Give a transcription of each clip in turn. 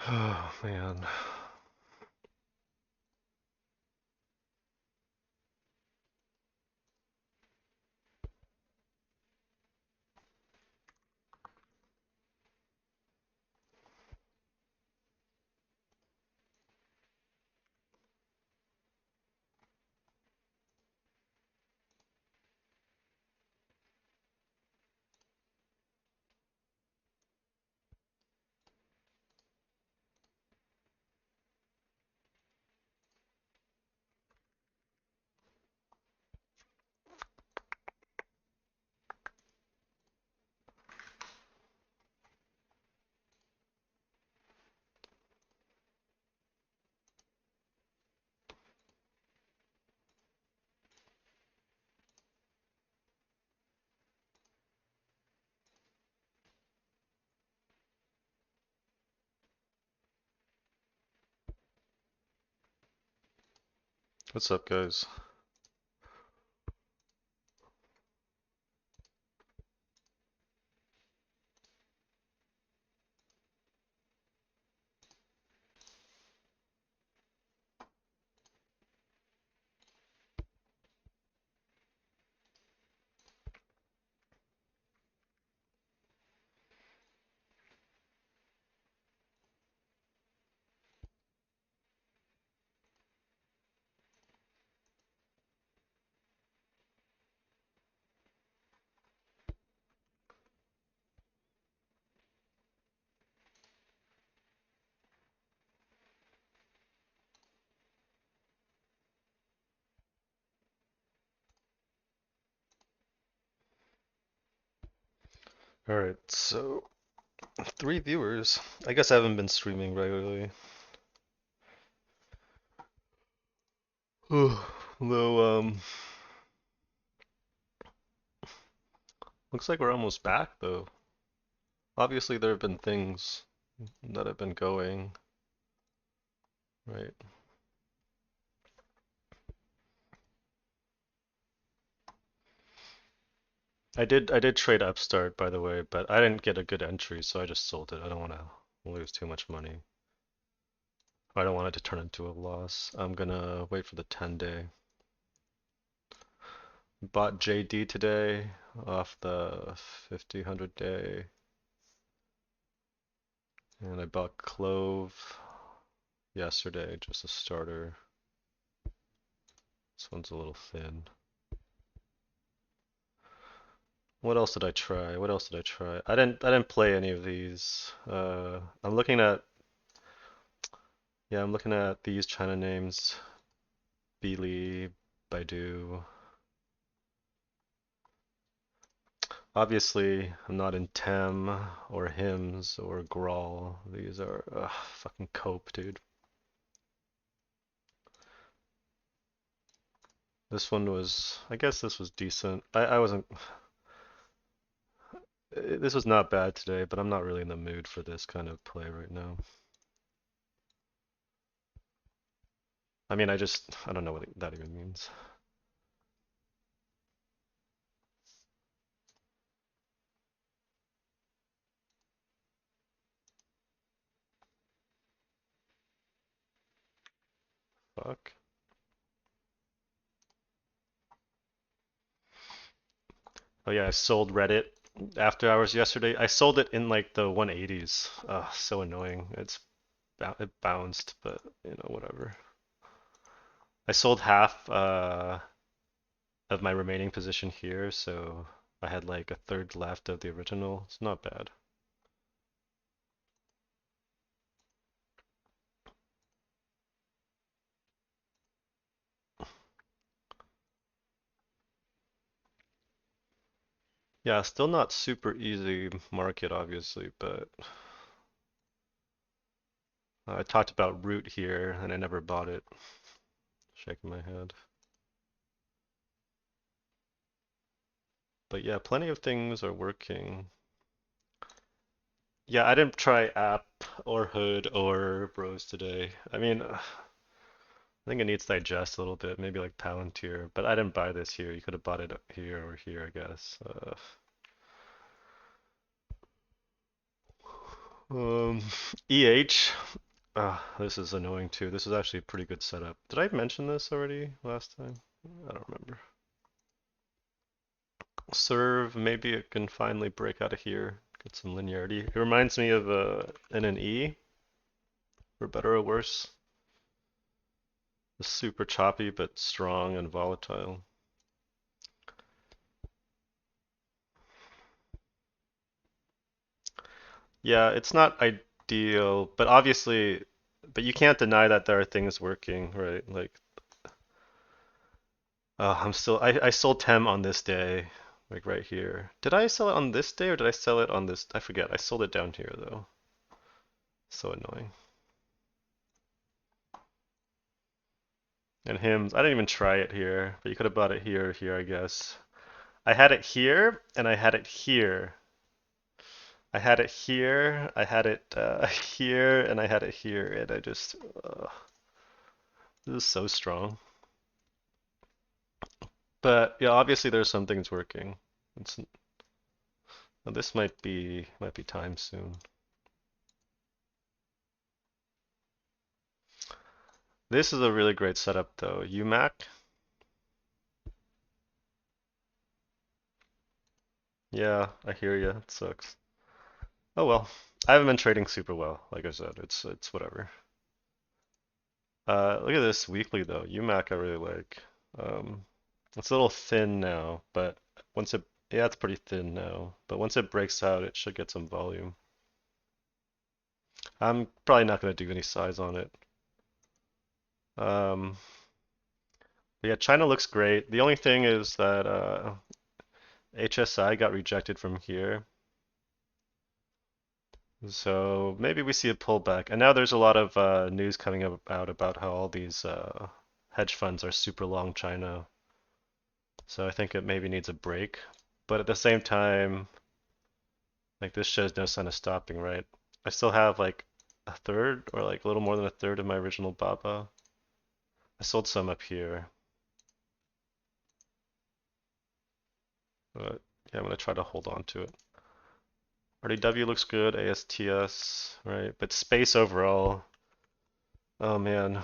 Oh man. What's up, guys? Alright, so 3 viewers. I guess I haven't been streaming regularly. Though, looks like we're almost back though. Obviously there have been things that have been going, right? I did trade Upstart by the way, but I didn't get a good entry, so I just sold it. I don't want to lose too much money. I don't want it to turn into a loss. I'm gonna wait for the 10-day. Bought JD today off the 50, 100-day. And I bought Clove yesterday, just a starter. This one's a little thin. What else did I try? What else did I try? I didn't play any of these. I'm looking at I'm looking at these China names. Beely, Baidu. Obviously, I'm not in Tem or Hims or Grawl. These are fucking cope, dude. This one was, I guess this was decent. I wasn't, this was not bad today, but I'm not really in the mood for this kind of play right now. I mean, I don't know what that even means. Fuck. Oh yeah, I sold Reddit after hours yesterday. I sold it in like the 180s. So annoying. It bounced, but whatever. I sold half of my remaining position here, so I had like a third left of the original. It's not bad. Yeah, still not super easy market, obviously, but I talked about root here and I never bought it. Shaking my head. But yeah, plenty of things are working. Yeah, I didn't try app or hood or bros today. I mean, I think it needs to digest a little bit, maybe like Palantir, but I didn't buy this here. You could have bought it here or here, I guess. Um, EH. This is annoying too. This is actually a pretty good setup. Did I mention this already last time? I don't remember. Serve, maybe it can finally break out of here, get some linearity. It reminds me of an E, for better or worse. It's super choppy but strong and volatile. Yeah, it's not ideal, but obviously, but you can't deny that there are things working, right? Like, I sold Tem on this day, like right here. Did I sell it on this day or did I sell it on this? I forget. I sold it down here though. So annoying. And hymns, I didn't even try it here, but you could have bought it here or here, I guess. I had it here and I had it here. I had it here, I had it here, and I had it here, and I just, this is so strong. But yeah, obviously there's some things working. It's, this might be time soon. This is a really great setup though. UMAC, yeah, I hear you. It sucks. Oh well, I haven't been trading super well. Like I said, it's whatever. Look at this weekly though. UMAC I really like. Um, it's a little thin now, but once it, yeah, it's pretty thin now. But once it breaks out, it should get some volume. I'm probably not going to do any size on it. Um, but yeah, China looks great. The only thing is that HSI got rejected from here. So maybe we see a pullback. And now there's a lot of news coming out about how all these hedge funds are super long China. So I think it maybe needs a break. But at the same time, like this shows no sign of stopping, right? I still have like a third or like a little more than a third of my original BABA. I sold some up here. But yeah, I'm gonna try to hold on to it. RDW looks good, ASTS, right? But space overall, oh man.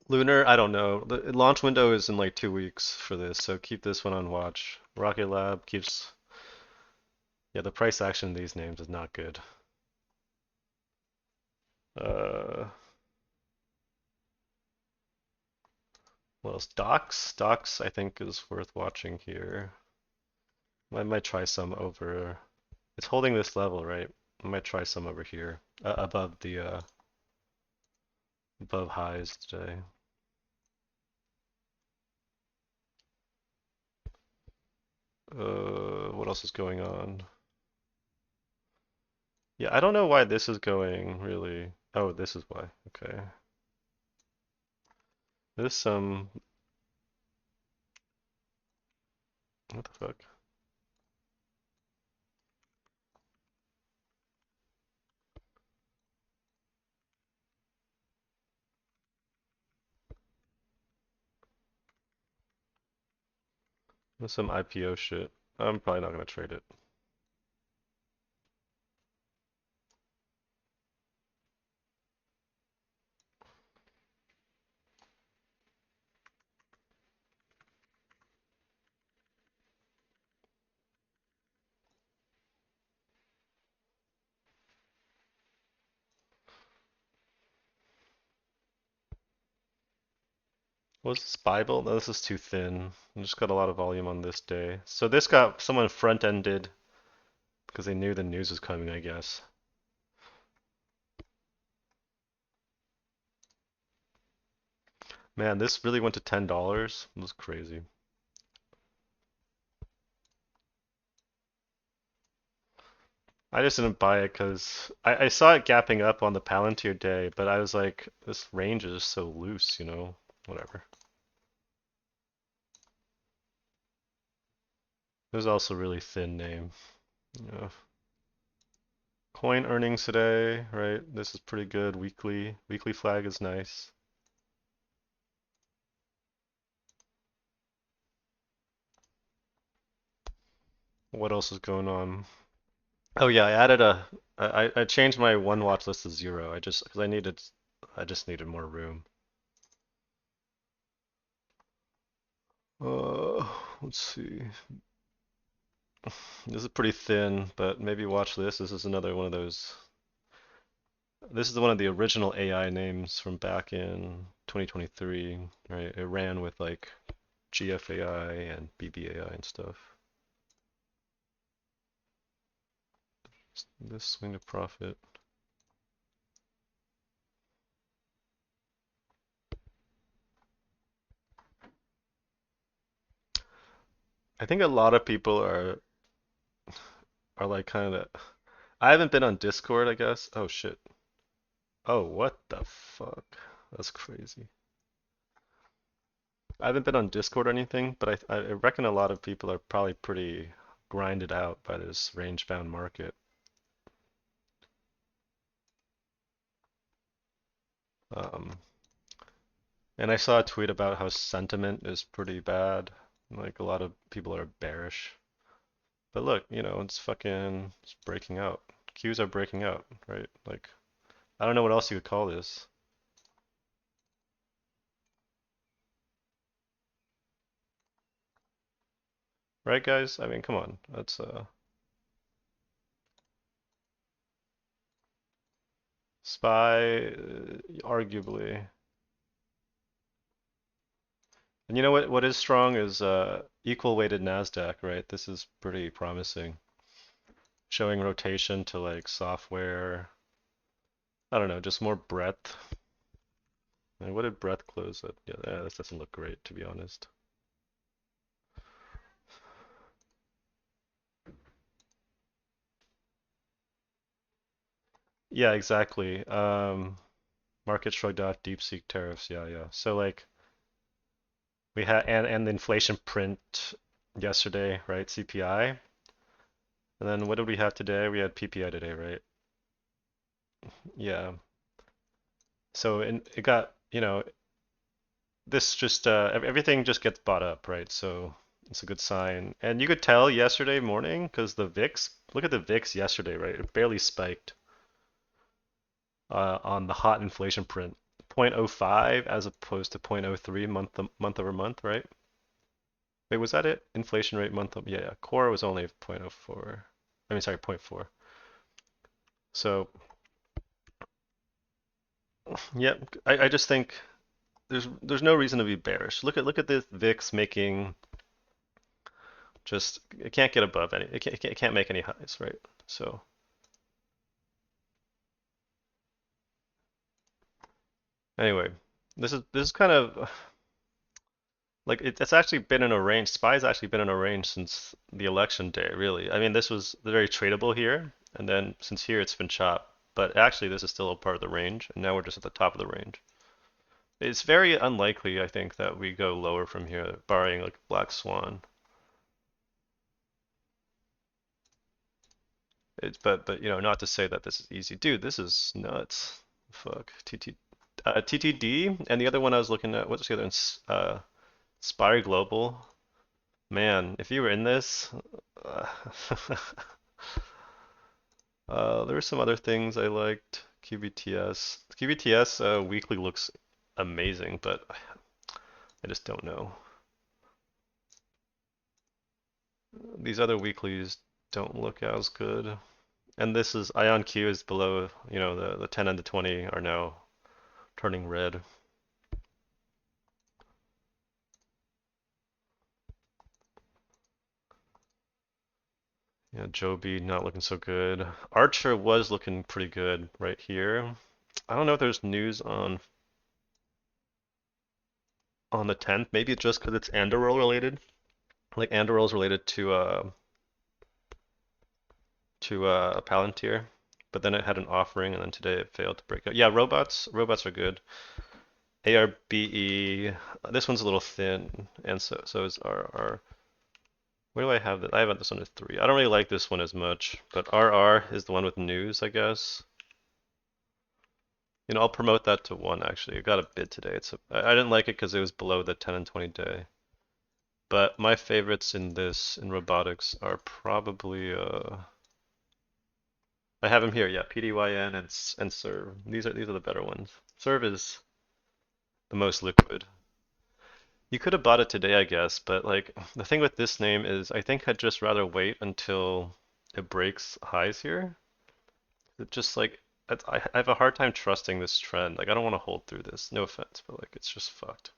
Lunar, I don't know. The launch window is in like 2 weeks for this, so keep this one on watch. Rocket Lab keeps, yeah, the price action in these names is not good. Uh, what else? Docs? Docs, I think, is worth watching here. I might try some over. It's holding this level, right? I might try some over here, above the above highs today. What else is going on? Yeah, I don't know why this is going really. Oh, this is why. Okay. This what the fuck? There's some IPO shit. I'm probably not gonna trade it. What's this Bible? No, this is too thin. I just got a lot of volume on this day. So this got someone front-ended because they knew the news was coming, I guess. Man, this really went to $10. It was crazy. I just didn't buy it because I saw it gapping up on the Palantir day, but I was like, this range is just so loose, whatever. It was also a really thin name. Yeah. Coin earnings today, right? This is pretty good. Weekly. Weekly flag is nice. What else is going on? Oh yeah, I added a I changed my one watch list to zero. Because I just needed more room. Let's see. This is pretty thin, but maybe watch this. This is another one of those. This is one of the original AI names from back in 2023, right? It ran with like GFAI and BBAI and stuff. This swing to profit. I think a lot of people are like kind of. I haven't been on Discord, I guess. Oh shit. Oh, what the fuck? That's crazy. I haven't been on Discord or anything, but I reckon a lot of people are probably pretty grinded out by this range-bound market. Um, and I saw a tweet about how sentiment is pretty bad. Like a lot of people are bearish. But look, it's breaking out. Qs are breaking out, right? Like I don't know what else you would call this. Right, guys? I mean, come on. That's SPY, arguably. And you know what is strong is equal weighted Nasdaq, right? This is pretty promising. Showing rotation to like software. I don't know, just more breadth. And what did breadth close at? Yeah, this doesn't look great to be honest. Yeah, exactly. Market shrugged off DeepSeek tariffs. Yeah, yeah. So like we had and the inflation print yesterday, right? CPI. And then what did we have today? We had PPI today, right? Yeah. So it got, this just everything just gets bought up, right? So it's a good sign. And you could tell yesterday morning because the VIX, look at the VIX yesterday, right? It barely spiked on the hot inflation print. 0.05 as opposed to 0.03 month over month, right? Wait, was that it? Inflation rate month over, yeah, core was only 0.04. I mean, sorry, zero point 0.4. So, yeah, I just think there's no reason to be bearish. Look at this VIX making just it can't get above any it can't make any highs, right? So anyway, this is kind of like it's actually been in a range. SPY's actually been in a range since the election day, really. I mean, this was very tradable here, and then since here it's been chopped. But actually, this is still a part of the range, and now we're just at the top of the range. It's very unlikely, I think, that we go lower from here, barring like Black Swan. But not to say that this is easy. Dude, this is nuts. Fuck. TTD, and the other one I was looking at, what's the other one? Spire Global. Man, if you were in this, uh, there were some other things I liked. QBTS. QBTS weekly looks amazing, but I just don't know. These other weeklies don't look as good. And this is IonQ is below, the 10 and the 20 are now turning red. Yeah, Joby not looking so good. Archer was looking pretty good right here. I don't know if there's news on the 10th. Maybe it's just because it's Anduril related. Like Anduril is related to Palantir, but then it had an offering, and then today it failed to break out. Yeah, robots are good. ARBE. This one's a little thin, and so is R. Where do I have that? I have this one as 3. I don't really like this one as much, but RR is the one with news, I guess. I'll promote that to 1 actually. It got a bid today. I didn't like it because it was below the 10 and 20 day. But my favorites in robotics are probably I have him here. Yeah, PDYN and Serve. These are the better ones. Serve is the most liquid. You could have bought it today, I guess, but like the thing with this name is I think I'd just rather wait until it breaks highs here. It just like I have a hard time trusting this trend. Like I don't want to hold through this. No offense, but like it's just fucked.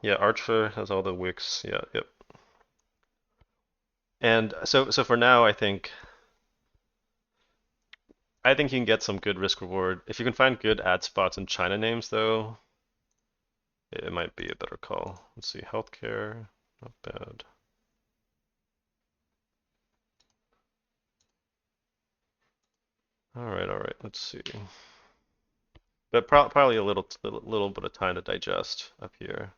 Yeah, Archfa has all the wicks. Yeah, yep. And so for now, I think you can get some good risk reward. If you can find good ad spots in China names though, it might be a better call. Let's see, healthcare, not bad. All right. Let's see. But probably a little bit of time to digest up here.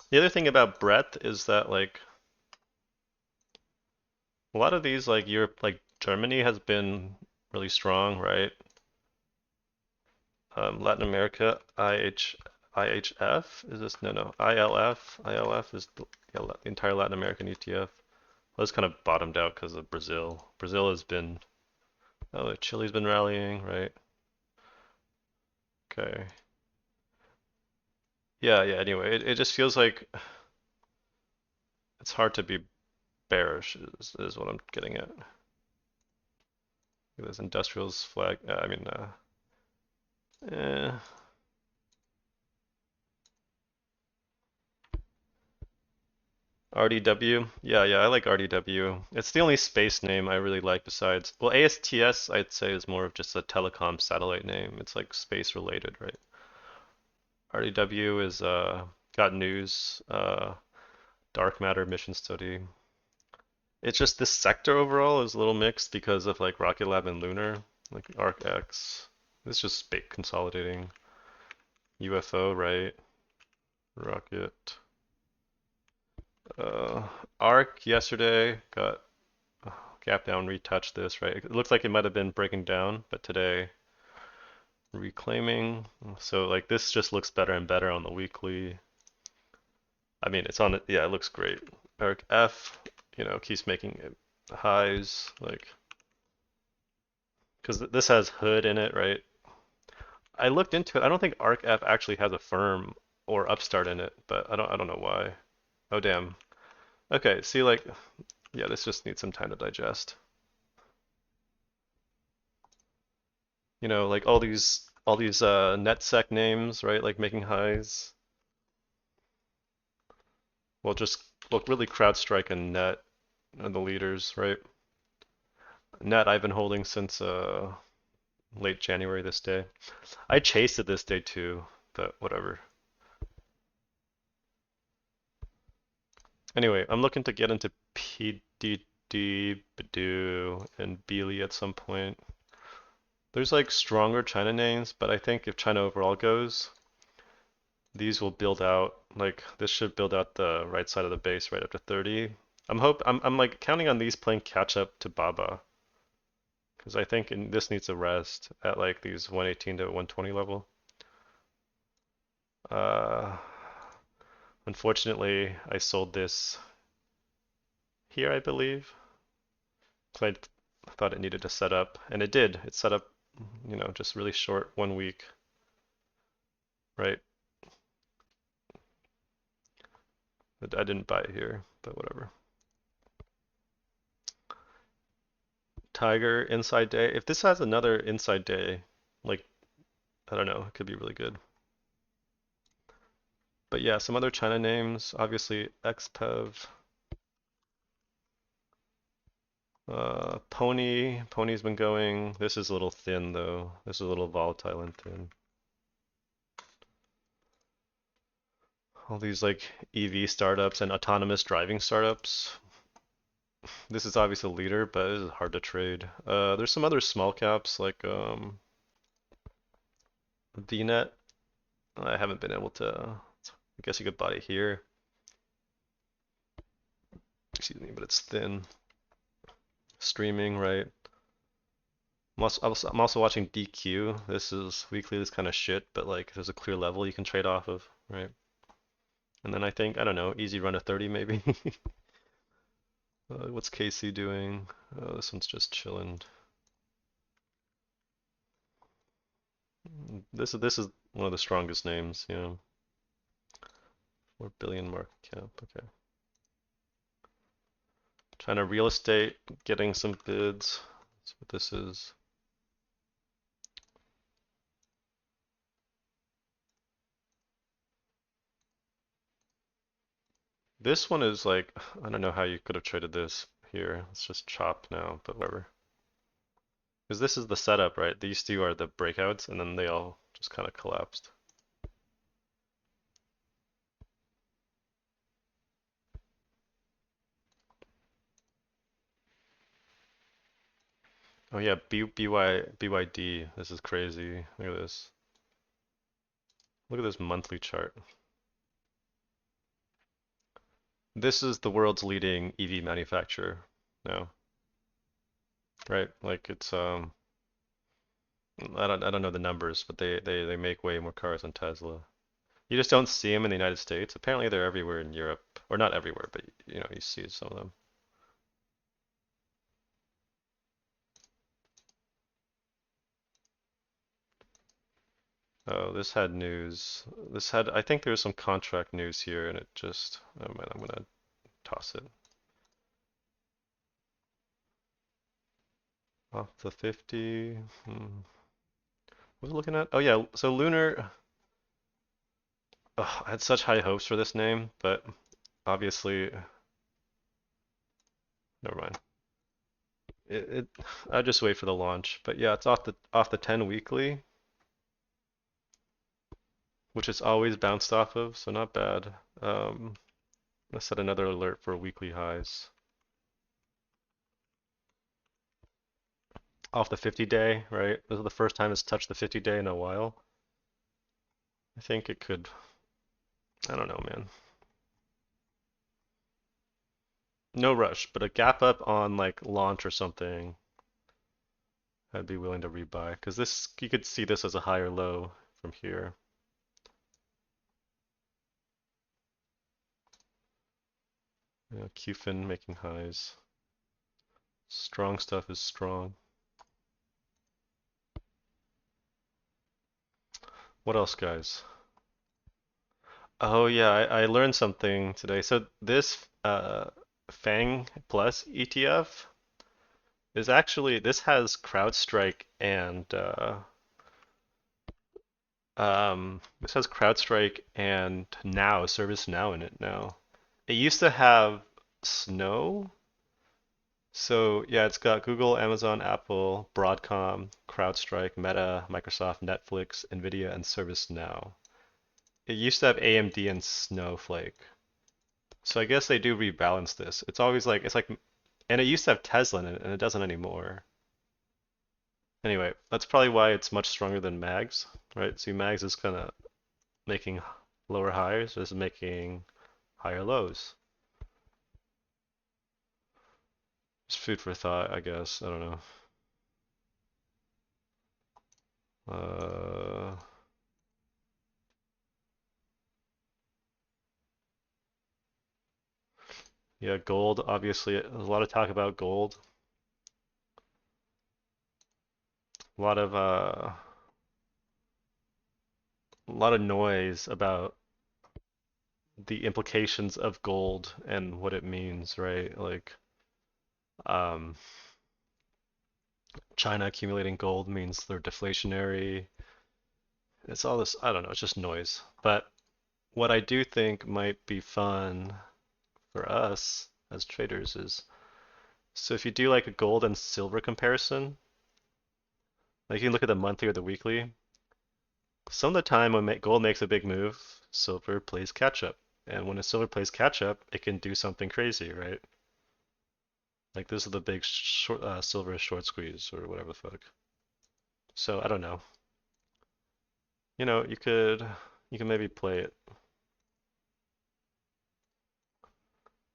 The other thing about breadth is that like a lot of these like Europe, like Germany has been really strong, right? Latin America, IHF is this? No, ILF. ILF is the entire Latin American ETF. Well, it's kind of bottomed out because of Brazil. Brazil has been, oh, Chile's been rallying, right? Okay. Yeah. Anyway, it just feels like it's hard to be bearish, is what I'm getting at. This industrials flag. Eh. RDW. Yeah, I like RDW. It's the only space name I really like besides, well, ASTS I'd say is more of just a telecom satellite name. It's like space related, right? RDW is got news, dark matter mission study. It's just this sector overall is a little mixed because of like Rocket Lab and Lunar, like ArcX. It's just space consolidating. UFO, right? Rocket. Uh, Arc yesterday got gap down, retouched this, right? It looks like it might have been breaking down, but today reclaiming. So like this just looks better and better on the weekly. I mean, it's on it. Yeah, it looks great. Arc F, keeps making it highs, like because this has hood in it, right? I looked into it. I don't think Arc F actually has a firm or upstart in it, but I don't know why. Oh damn. Okay, see like yeah, this just needs some time to digest. Like all these NetSec names, right? Like making highs. Well, just look really CrowdStrike and Net are the leaders, right? Net I've been holding since late January this day. I chased it this day too, but whatever. Anyway, I'm looking to get into PDD, Baidu, and Beely at some point. There's like stronger China names, but I think if China overall goes, these will build out, like this should build out the right side of the base right after 30. I'm like counting on these playing catch up to Baba because I think this needs a rest at like these 118 to 120 level. Uh, Unfortunately, I sold this here, I believe, because I thought it needed to set up, and it did. It set up, just really short 1 week, right? But I didn't buy it here, but whatever. Tiger inside day. If this has another inside day, like I don't know, it could be really good. But yeah, some other China names, obviously XPEV, Pony's been going. This is a little thin though. This is a little volatile and thin. All these like EV startups and autonomous driving startups. This is obviously a leader, but it is hard to trade. There's some other small caps like VNet. I haven't been able to. I guess you could buy it here. excuse me, but it's thin. Streaming, right? I'm also watching DQ. This is weekly, this kind of shit, but like there's a clear level you can trade off of, right? And then I think, I don't know, easy run to 30 maybe. What's Casey doing? Oh, this one's just chilling. This is one of the strongest names, you know. 4 billion market cap. Okay. Trying to real estate, getting some bids. That's what this is. This one is like, I don't know how you could have traded this here. It's just chopped now, but whatever. Because this is the setup, right? These two are the breakouts, and then they all just kind of collapsed. Oh yeah, BYD. This is crazy. Look at this. Look at this monthly chart. This is the world's leading EV manufacturer now, right? Like it's I don't know the numbers, but they make way more cars than Tesla. You just don't see them in the United States. Apparently they're everywhere in Europe, or not everywhere, but you know you see some of them. Oh, this had news. I think there was some contract news here, and it just, oh man, I'm gonna toss it. Off the 50. What was I looking at? Oh yeah, so Lunar. Ugh, I had such high hopes for this name, but obviously, never mind. I'll just wait for the launch. But yeah, it's off the 10 weekly, which it's always bounced off of, so not bad. Let's set another alert for weekly highs. Off the 50 day, right? This is the first time it's touched the 50 day in a while. I think it could, I don't know, man. No rush, but a gap up on like launch or something, I'd be willing to rebuy because this you could see this as a higher low from here. Yeah, QFIN making highs. Strong stuff is strong. What else, guys? Oh yeah, I learned something today. So this Fang Plus ETF is actually this has CrowdStrike and Now ServiceNow in it now. It used to have Snow. So yeah, it's got Google, Amazon, Apple, Broadcom, CrowdStrike, Meta, Microsoft, Netflix, Nvidia, and ServiceNow. It used to have AMD and Snowflake. So I guess they do rebalance this. It's always like it's like, and it used to have Tesla in it, and it doesn't anymore. Anyway, that's probably why it's much stronger than Mags, right? See, Mags is kind of making lower highs, is making higher lows. Just food for thought, I guess. I don't know. Uh, yeah, gold. Obviously, there's a lot of talk about gold. A lot of noise about the implications of gold and what it means, right? Like, um, China accumulating gold means they're deflationary. It's all this, I don't know, it's just noise. But what I do think might be fun for us as traders is, so if you do like a gold and silver comparison, like you can look at the monthly or the weekly, some of the time when gold makes a big move, silver plays catch up. And when a silver plays catch up, it can do something crazy, right? Like this is the big silver short squeeze or whatever the fuck. So I don't know. You can maybe play it.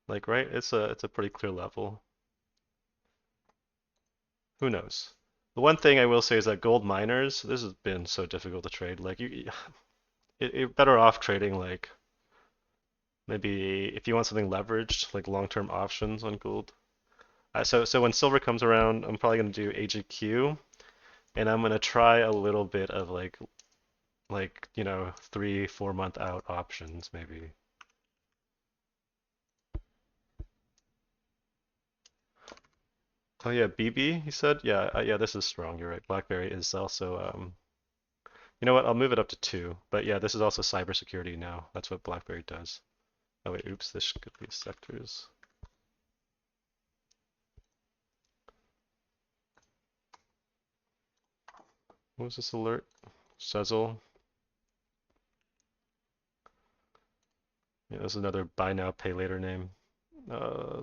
Like, right? It's a pretty clear level. Who knows? The one thing I will say is that gold miners, this has been so difficult to trade. Like you're better off trading like maybe if you want something leveraged, like long-term options on gold. So when silver comes around, I'm probably gonna do AGQ, and I'm gonna try a little bit of like 3, 4 month out options maybe. Oh yeah, BB, he said. Yeah, yeah, this is strong. You're right. BlackBerry is also you know what? I'll move it up to 2. But yeah, this is also cybersecurity now. That's what BlackBerry does. Oh wait, oops, this could be sectors. What was this alert? Sezzle. Yeah, this is another buy now, pay later name.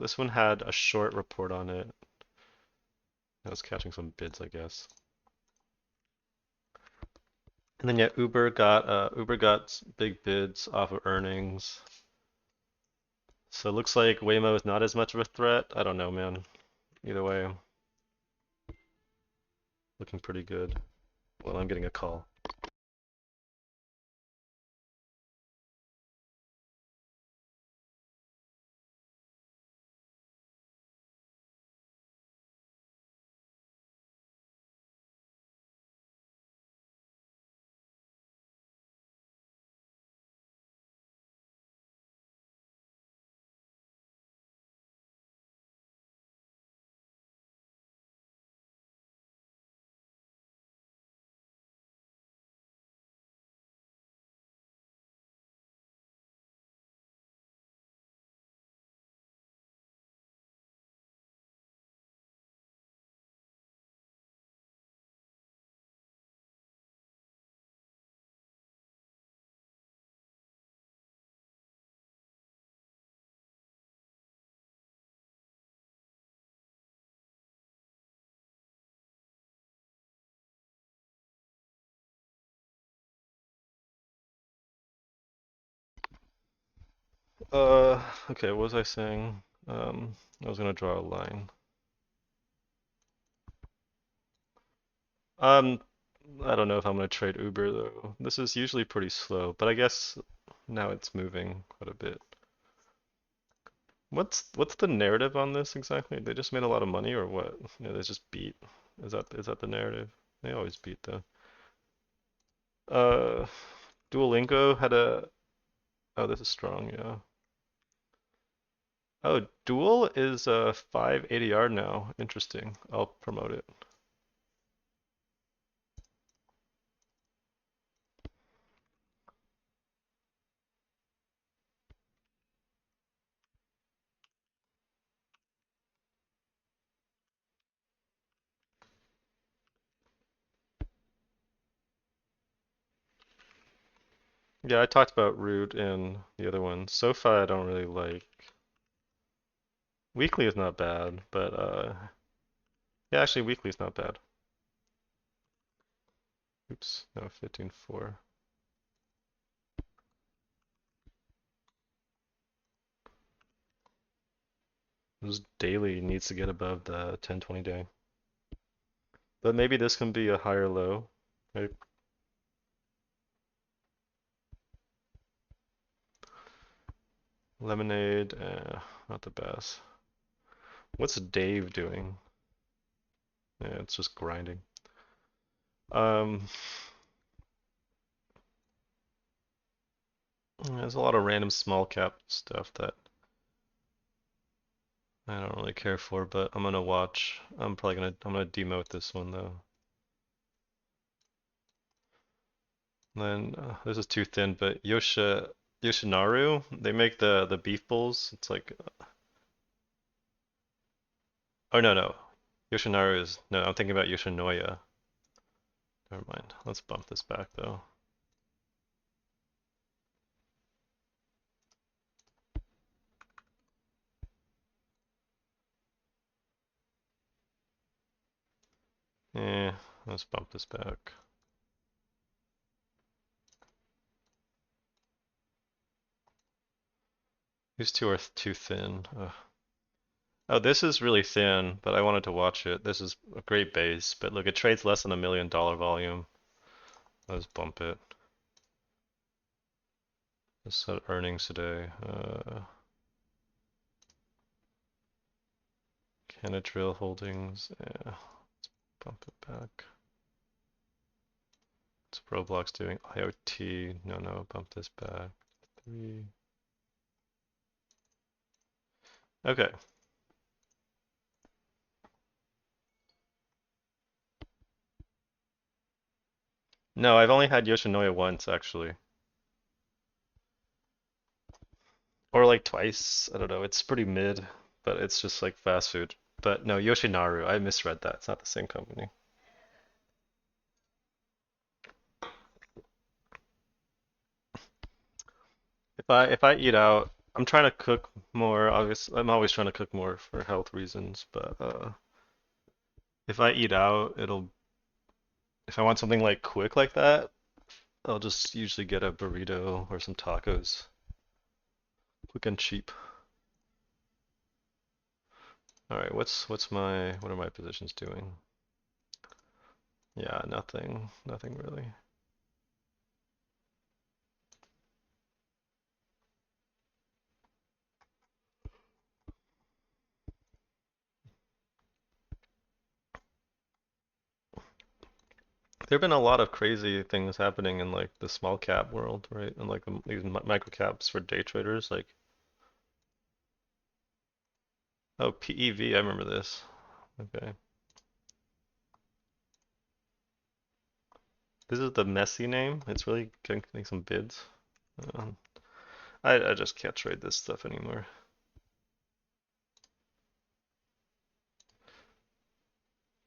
This one had a short report on it. I was catching some bids, I guess. And then yeah, Uber got big bids off of earnings. So it looks like Waymo is not as much of a threat. I don't know, man. Either way, looking pretty good. Well, I'm getting a call. Okay, what was I saying? I was gonna draw a line. Um, I don't know if I'm gonna trade Uber though. This is usually pretty slow, but I guess now it's moving quite a bit. What's the narrative on this exactly? They just made a lot of money or what? Yeah, they just beat. Is that the narrative? They always beat though. Uh, Duolingo had a. Oh, this is strong, yeah. Oh, Dual is 5 ADR now. Interesting. I'll promote it. Yeah, I talked about Root in the other one. SoFi I don't really like. Weekly is not bad, but yeah, actually weekly is not bad. Oops, no, 15.4. This daily needs to get above the 10-20 day. But maybe this can be a higher low, right? Lemonade, not the best. What's Dave doing? Yeah, it's just grinding. Um, there's a lot of random small cap stuff that I don't really care for, but I'm gonna watch. I'm gonna demote this one though. Then this is too thin, but Yoshinaru, they make the beef bowls. It's like, oh no, Yoshinaru is no. I'm thinking about Yoshinoya. Never mind. Let's bump this back though. Yeah, let's bump this back. These two are too thin. Ugh. Oh, this is really thin, but I wanted to watch it. This is a great base, but look, it trades less than $1 million volume. Let's bump it. Let's set earnings today. Canadrill Holdings. Yeah, let's bump it back. What's Roblox doing? IoT. No, no, bump this back. 3. Okay. No, I've only had Yoshinoya once actually. Or like twice. I don't know. It's pretty mid, but it's just like fast food. But no, Yoshinaru. I misread that. It's not the same company. If I eat out, I'm trying to cook more. Obviously, I'm always trying to cook more for health reasons, but if I eat out, it'll if I want something like quick like that, I'll just usually get a burrito or some tacos. Quick and cheap. All right, what are my positions doing? Yeah, nothing really. There've been a lot of crazy things happening in like the small cap world, right? And like these micro caps for day traders, like oh PEV, I remember this. Okay, this is the messy name. It's really getting some bids. Um, I just can't trade this stuff anymore.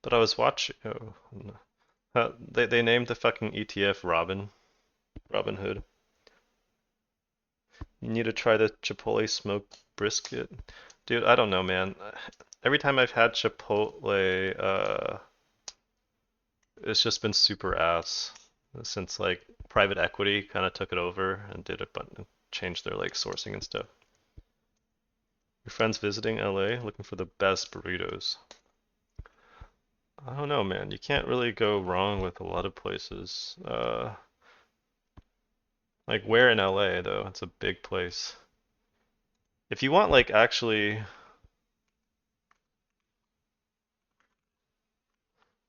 But I was watching. Oh, no. They named the fucking ETF Robin Hood. You need to try the Chipotle smoked brisket. Dude, I don't know, man. Every time I've had Chipotle, it's just been super ass since like private equity kind of took it over and did it, but changed their like sourcing and stuff. Your friends visiting LA looking for the best burritos. I don't know, man. You can't really go wrong with a lot of places. Like where in LA though? It's a big place. If you want like actually,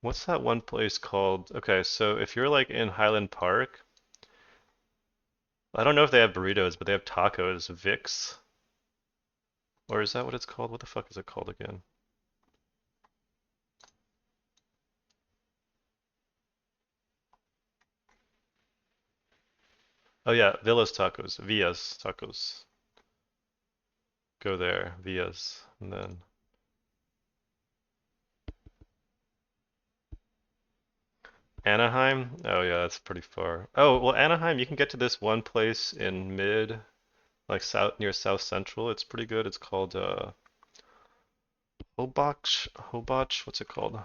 what's that one place called? Okay, so if you're like in Highland Park, I don't know if they have burritos, but they have tacos, Vic's. Or is that what it's called? What the fuck is it called again? Oh yeah, Villa's Tacos, Villa's Tacos. Go there, Villa's, and then Anaheim. Oh yeah, that's pretty far. Oh well, Anaheim, you can get to this one place in mid, like south near South Central. It's pretty good. It's called Hobach. What's it called?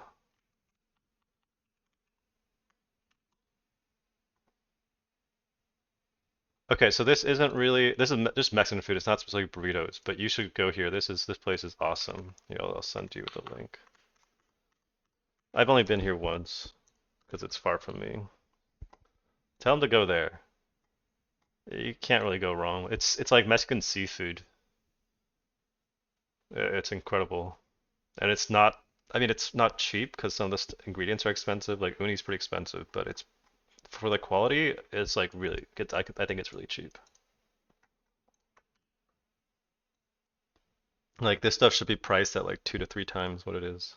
Okay, so this is just Mexican food. It's not specifically burritos, but you should go here. This place is awesome. I'll send you the link. I've only been here once because it's far from me. Tell them to go there. You can't really go wrong. It's like Mexican seafood. It's incredible, and it's not. I mean, it's not cheap because some of the ingredients are expensive. Like uni's pretty expensive, but it's for the quality. It's like really. I think it's really cheap. Like this stuff should be priced at like 2 to 3 times what it is.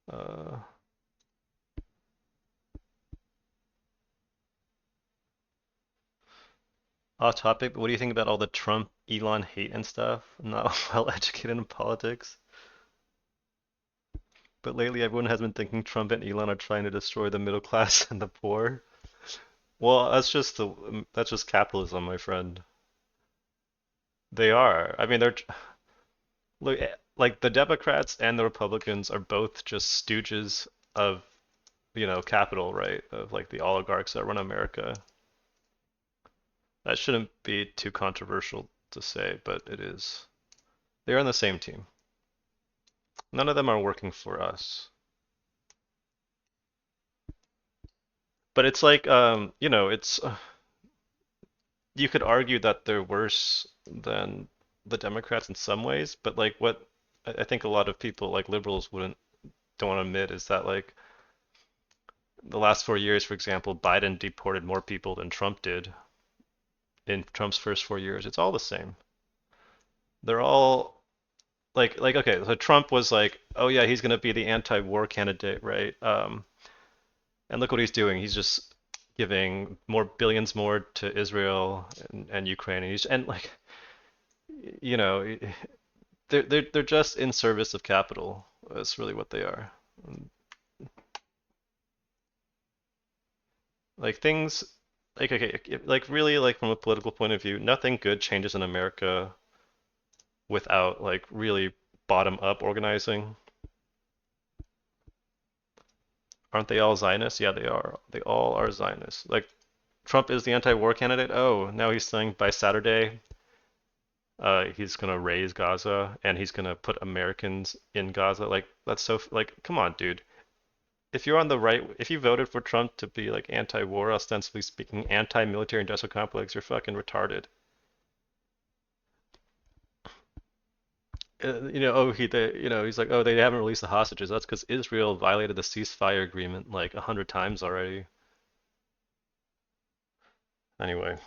Uh, Off topic, but what do you think about all the Trump Elon hate and stuff? I'm not well educated in politics, but lately everyone has been thinking Trump and Elon are trying to destroy the middle class and the poor. Well, that's just capitalism, my friend. They are. I mean, look, like the Democrats and the Republicans are both just stooges of, capital, right? Of like the oligarchs that run America. That shouldn't be too controversial. to say, but it is. They're on the same team. None of them are working for us. But it's like, it's you could argue that they're worse than the Democrats in some ways, but like what I think a lot of people like liberals wouldn't don't want to admit is that like the last 4 years, for example, Biden deported more people than Trump did in Trump's first 4 years. It's all the same. They're all like okay, so Trump was like, oh yeah, he's gonna be the anti-war candidate, right? And look what he's doing. He's just giving more billions more to Israel and Ukraine, and like you know, they're just in service of capital. That's really what they are. Like things, like okay, like really, like from a political point of view, nothing good changes in America without like really bottom up organizing. Aren't they all Zionists? Yeah, they are. They all are Zionists. Like Trump is the anti-war candidate. Oh, now he's saying by Saturday, he's gonna raise Gaza and he's gonna put Americans in Gaza. Like that's so like, come on, dude. If you're on the right, if you voted for Trump to be like anti-war, ostensibly speaking, anti-military industrial complex, you're fucking retarded. He's like, oh, they haven't released the hostages. That's because Israel violated the ceasefire agreement like 100 times already. Anyway,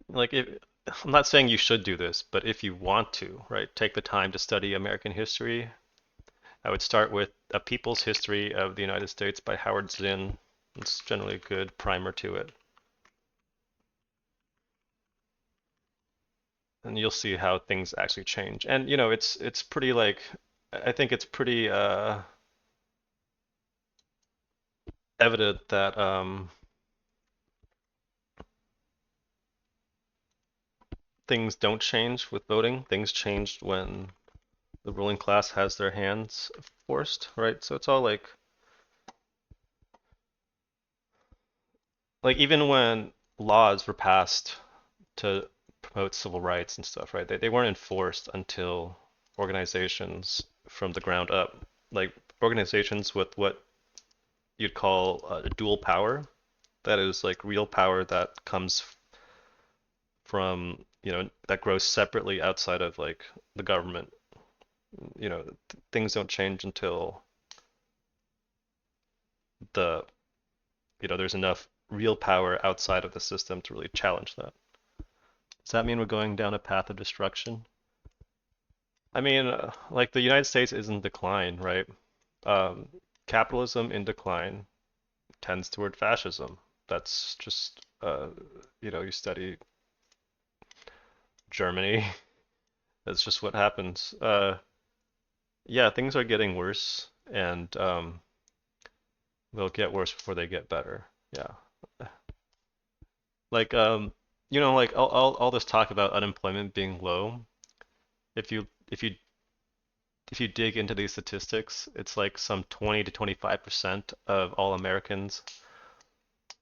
like if I'm not saying you should do this, but if you want to, right, take the time to study American history, I would start with A People's History of the United States by Howard Zinn. It's generally a good primer to it. And you'll see how things actually change. And it's pretty like I think it's pretty evident that things don't change with voting. Things changed when the ruling class has their hands forced, right? So it's all like even when laws were passed to promote civil rights and stuff, right? They weren't enforced until organizations from the ground up, like organizations with what you'd call dual power. That is like real power that comes from, that grows separately outside of like the government. Things don't change until the, there's enough real power outside of the system to really challenge that. Does that mean we're going down a path of destruction? I mean, like the United States is in decline, right? Um, Capitalism in decline tends toward fascism. That's just, you study Germany. That's just what happens. Yeah, things are getting worse, and they'll get worse before they get better. Yeah. Like, like all this talk about unemployment being low. If you if you if you dig into these statistics, it's like some 20 to 25% of all Americans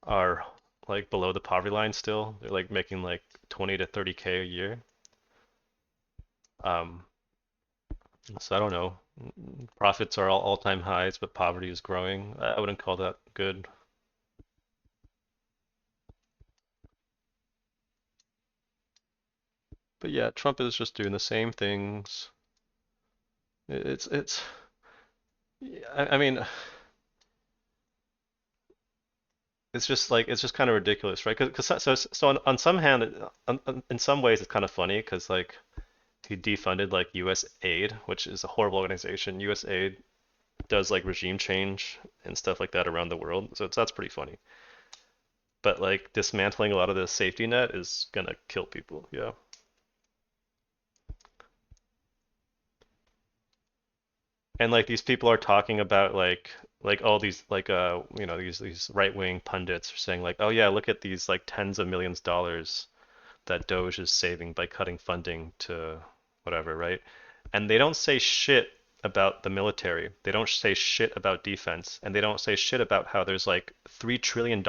are like below the poverty line still. They're like making like 20 to 30K a year. Um, so I don't know. Profits are all-time highs, but poverty is growing. I wouldn't call that good. But yeah, Trump is just doing the same things. It's I mean, it's just like it's just kind of ridiculous, right? Because so on some hand, in some ways, it's kind of funny because like he defunded like U.S. Aid, which is a horrible organization. U.S. Aid does like regime change and stuff like that around the world, so that's pretty funny. But like dismantling a lot of the safety net is gonna kill people. Yeah. And like these people are talking about like all these like these right-wing pundits are saying like, oh yeah, look at these like tens of millions of dollars that Doge is saving by cutting funding to whatever, right? And they don't say shit about the military. They don't say shit about defense, and they don't say shit about how there's like $3 trillion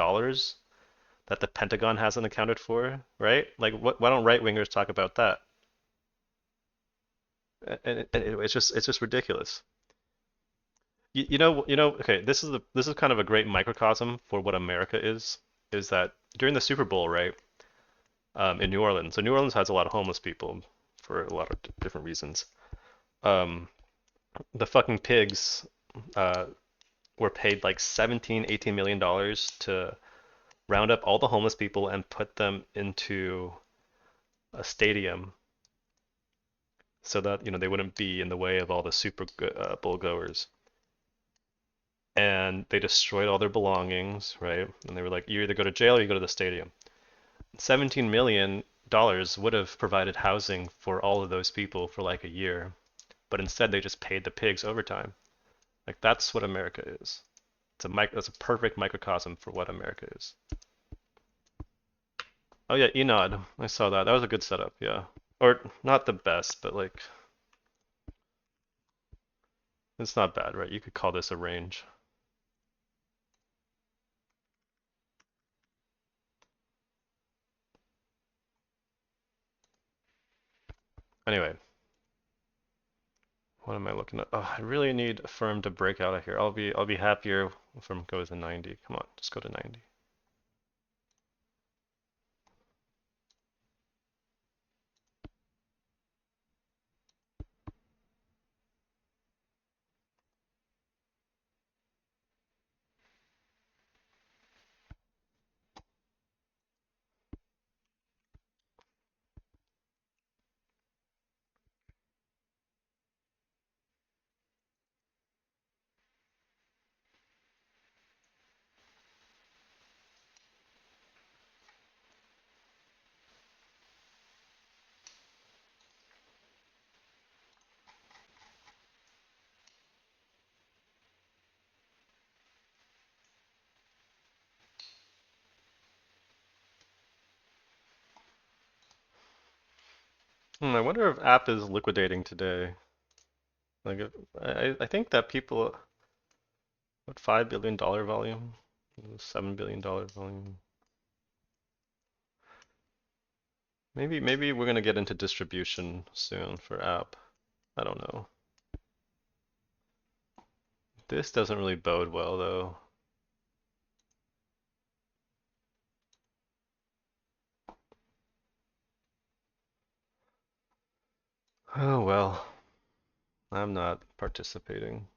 that the Pentagon hasn't accounted for, right? Like, why don't right-wingers talk about that? And it's just ridiculous. Okay, this is kind of a great microcosm for what America is that during the Super Bowl, right, in New Orleans. So New Orleans has a lot of homeless people for a lot of different reasons. Um, the fucking pigs uh, were paid like 17, 18 million dollars to round up all the homeless people and put them into a stadium so that they wouldn't be in the way of all the Bowl goers. And they destroyed all their belongings, right? And they were like, you either go to jail or you go to the stadium. $17 million would have provided housing for all of those people for like a year, but instead they just paid the pigs overtime. Like that's what America is. That's a perfect microcosm for what America is. Oh yeah, Enod. I saw that. That was a good setup, yeah. Or not the best, but like it's not bad, right? You could call this a range. Anyway, what am I looking at? Oh, I really need a firm to break out of here. I'll be happier if firm goes to 90. Come on, just go to 90. I wonder if app is liquidating today. Like, I think that people, what, $5 billion volume, $7 billion volume. Maybe we're gonna get into distribution soon for app. I don't know. This doesn't really bode well though. Oh well, I'm not participating.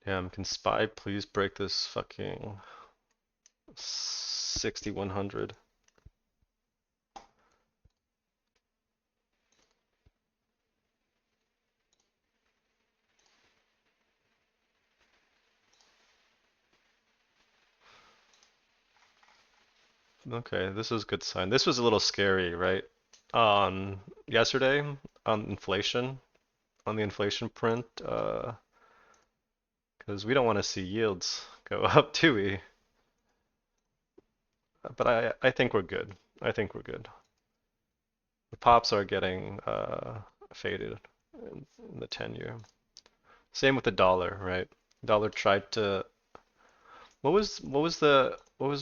Damn, can SPY please break this fucking 6100? Okay, this is a good sign. This was a little scary, right? On yesterday, on inflation, on the inflation print, because we don't want to see yields go up, do we? But I think we're good. I think we're good. The pops are getting faded in the 10-year. Same with the dollar, right? Dollar tried to. What was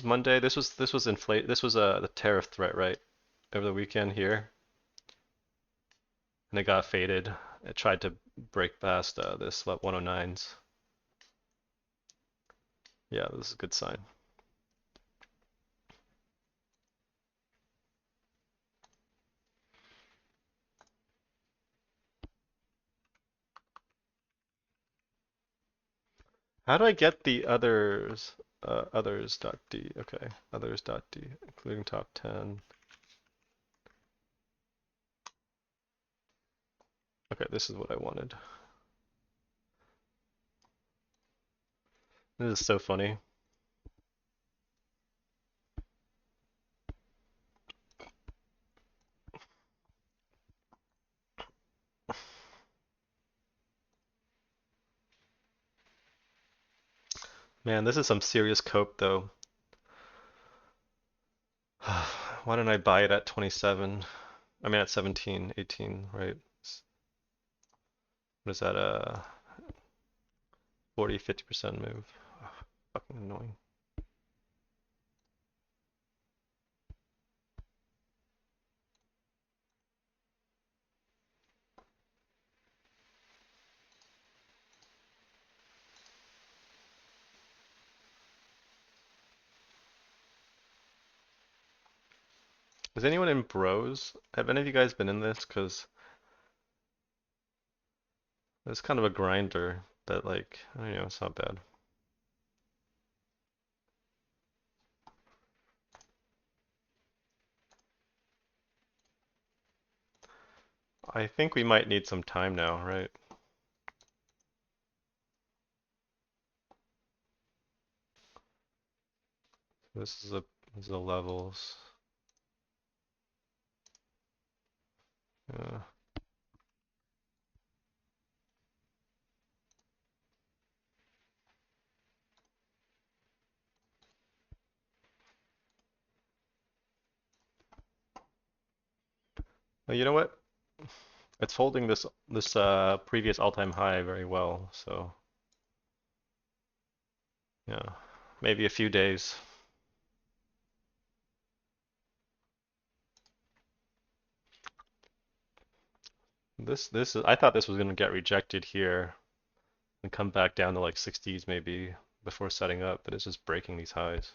Monday? This was inflate. This was the tariff threat, right? Over the weekend here, and it got faded. It tried to break past this 109s. Yeah, this is a good sign. How do I get the others? Others.d. Okay, others.d, including top 10. Okay, this is what I wanted. This is so funny. Man, this is some serious cope though. Why didn't I buy it at 27? I mean at 17, 18, right? What is that, 40, 50% move? Ugh, fucking annoying. Is anyone in Bros? Have any of you guys been in this? Because it's kind of a grinder, but like, I don't know, it's not bad. I think we might need some time now, right? This is the levels. Yeah. You know what? It's holding this previous all-time high very well, so yeah, maybe a few days. This is I thought this was gonna get rejected here and come back down to like 60s maybe before setting up, but it's just breaking these highs.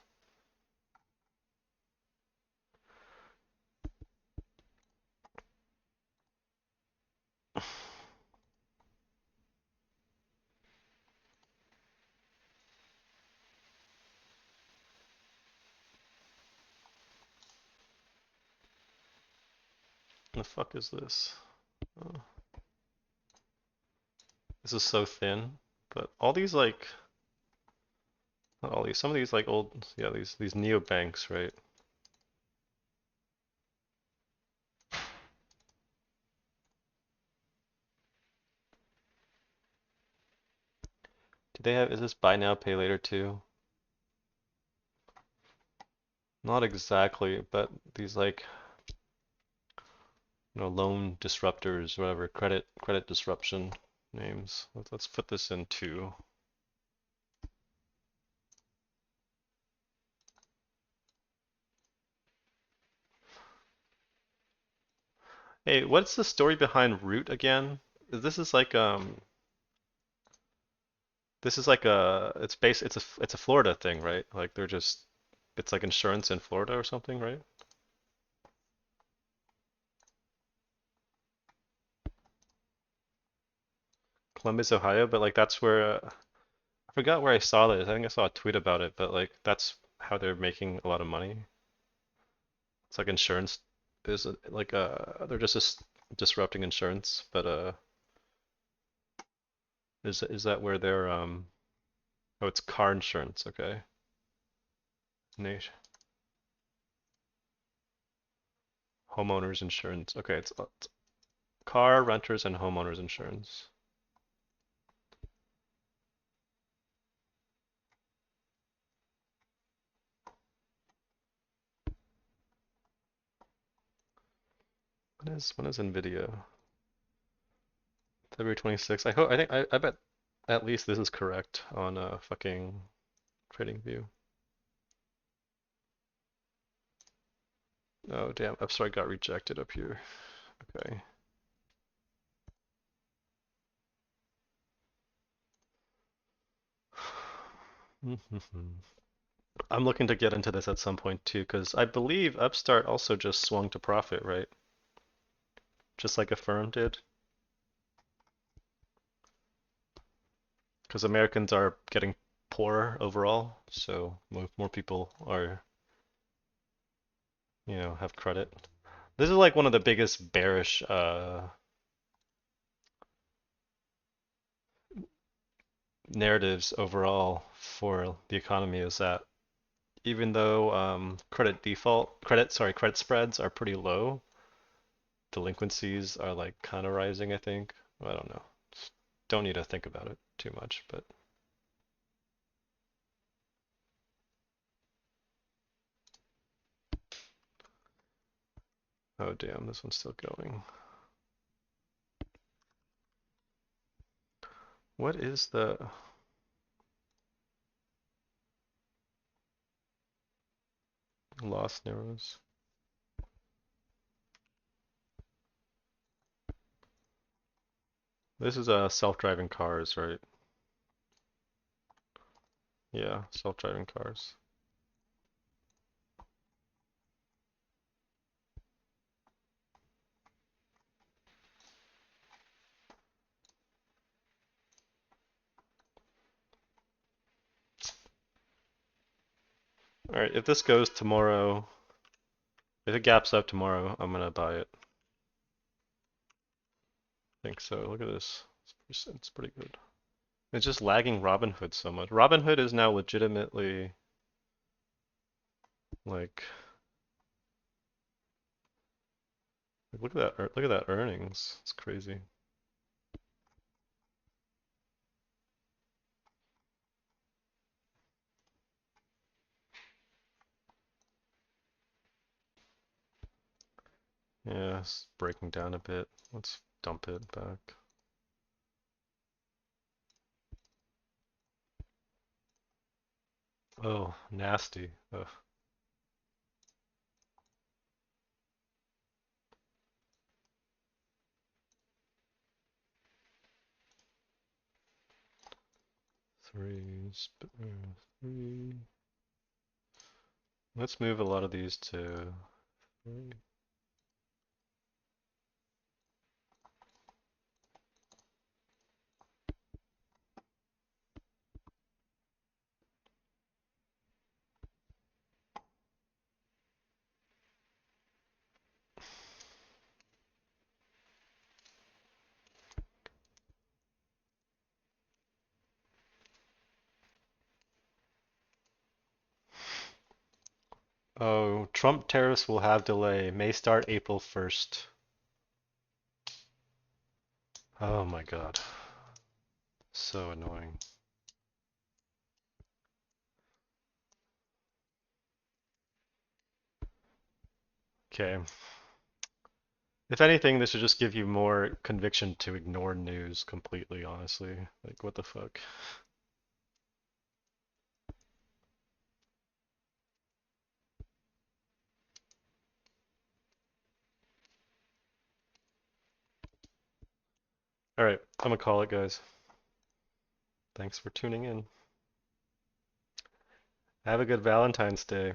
The fuck is this? Oh, this is so thin, but all these like not all these some of these like old yeah these neobanks, right? Do they have is this buy now pay later too? Not exactly, but these like loan disruptors, whatever, credit disruption names. Let's put this in two. Hey, what's the story behind Root again? This is like a it's a Florida thing, right? Like they're just it's like insurance in Florida or something, right? Columbus, Ohio, but like that's where I forgot where I saw this. I think I saw a tweet about it, but like that's how they're making a lot of money. It's like insurance is like they're just disrupting insurance, but is that where they're oh it's car insurance, okay. Nation homeowners insurance. Okay, it's car renters and homeowners insurance. When is Nvidia? February 26th. I bet at least this is correct on fucking TradingView. Oh damn, I'm sorry, I got rejected up here. Okay. I'm looking to get into this at some point too, because I believe Upstart also just swung to profit, right? Just like Affirm did. Because Americans are getting poorer overall, so more people are, have credit. This is like one of the biggest bearish narratives overall for the economy is that even though credit spreads are pretty low, delinquencies are like kind of rising, I think. I don't know. Don't need to think about it too much, but oh damn, this one's still going. What is the loss narrows? This is self-driving cars, right? Yeah, self-driving cars. All right, if this goes tomorrow, if it gaps up tomorrow, I'm gonna buy it. I think so. Look at this. It's pretty good. It's just lagging Robinhood so much. Robinhood is now legitimately like look at that look at that earnings. It's crazy. Yeah, it's breaking down a bit. Let's dump it back. Oh, nasty. Ugh. Three. Let's move a lot of these to three. Oh, Trump tariffs will have delay. May start April 1st. Oh my God. So annoying. Okay. If anything, this should just give you more conviction to ignore news completely, honestly. Like, what the fuck? Alright, I'm gonna call it, guys. Thanks for tuning in. Have a good Valentine's Day.